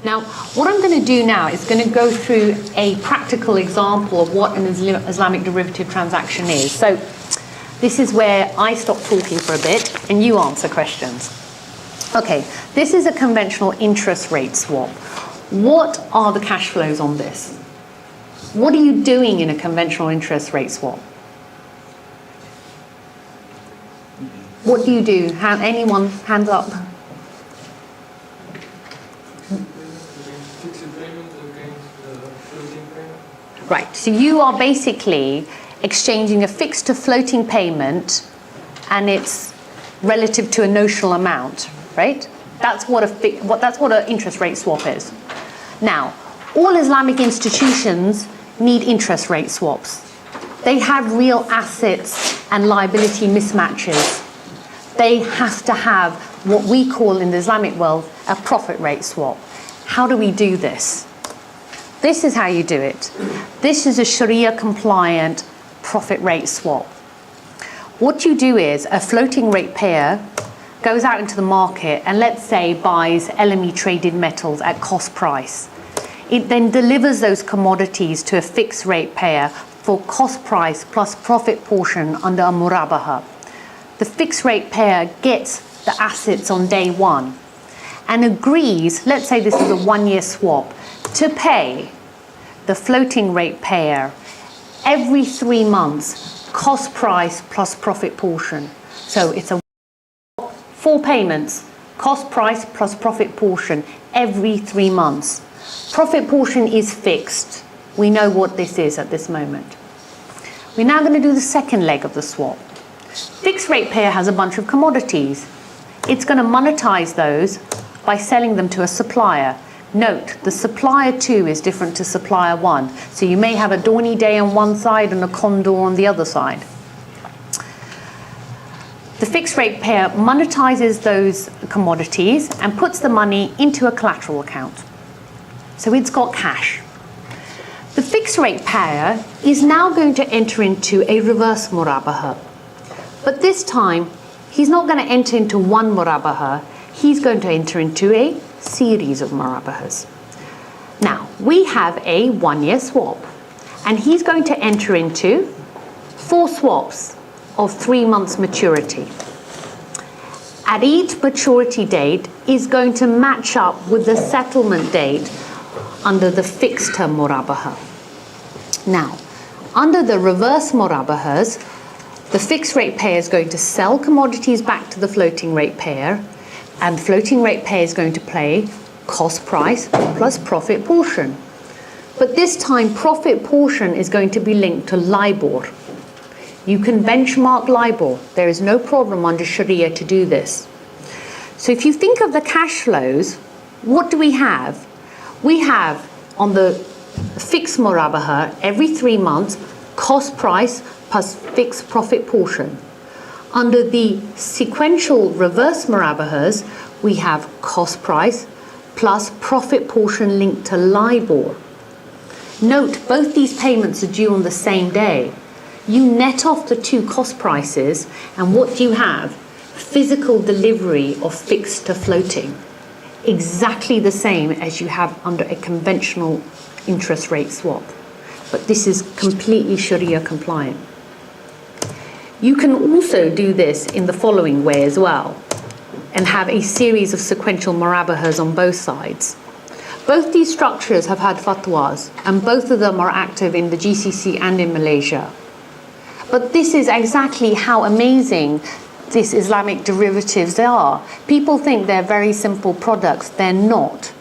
Now, what I'm going to do now is going to go through a practical example of what an Islamic derivative transaction is. So this is where I stop talking for a bit and you answer questions. Okay, this is a conventional interest rate swap. What are the cash flows on this? What are you doing in a conventional interest rate swap? What do you do? Anyone, hands up. Right, so you are basically exchanging a fixed to floating payment and it's relative to a notional amount, right? That's what an interest rate swap is. Now, all Islamic institutions need interest rate swaps. They have real assets and liability mismatches. They have to have what we call in the Islamic world a profit rate swap. How do we do this? This is how you do it. This is a Sharia compliant profit rate swap. What you do is a floating rate payer goes out into the market and let's say buys LME traded metals at cost price. It then delivers those commodities to a fixed rate payer for cost price plus profit portion under a murabaha. The fixed rate payer gets the assets on day one and agrees, let's say this is a 1-year swap, to pay the floating rate payer every 3 months, cost price plus profit portion. So it's a 4 payments, cost price plus profit portion every 3 months. Profit portion is fixed. We know what this is at this moment. We're now going to do the second leg of the swap. Fixed rate payer has a bunch of commodities. It's going to monetize those by selling them to a supplier. Note, the supplier 2 is different to supplier 1. So you may have a Dawny Day on one side and a Condor on the other side. The fixed rate payer monetizes those commodities and puts the money into a collateral account. So it's got cash. The fixed rate payer is now going to enter into a reverse murabaha. But this time, he's not going to enter into one murabaha. He's going to enter into a series of murabahas. Now, we have a 1-year swap, and he's going to enter into 4 swaps of 3 months maturity. At each maturity date is going to match up with the settlement date under the fixed term murabaha. Now, under the reverse murabahas, the fixed rate payer is going to sell commodities back to the floating rate payer, and the floating rate payer is going to pay cost price plus profit portion. But this time, profit portion is going to be linked to LIBOR. You can benchmark LIBOR. There is no problem under Sharia to do this. So if you think of the cash flows, what do we have? We have on the fixed murabaha every 3 months, cost price plus fixed profit portion. Under the sequential reverse murabahas, we have cost price plus profit portion linked to LIBOR. Note, both these payments are due on the same day. You net off the 2 cost prices, and what do you have? Physical delivery of fixed to floating. Exactly the same as you have under a conventional interest rate swap. But this is completely Sharia compliant. You can also do this in the following way as well, and have a series of sequential murabahas on both sides. Both these structures have had fatwas, and both of them are active in the GCC and in Malaysia. But this is exactly how amazing these Islamic derivatives are. People think they're very simple products. They're not.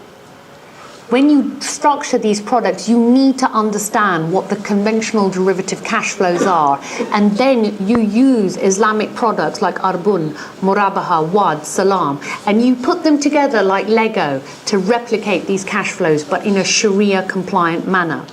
When you structure these products, you need to understand what the conventional derivative cash flows are, and then you use Islamic products like Arbun, Murabaha, Wad, Salam, and you put them together like Lego to replicate these cash flows, but in a Sharia compliant manner.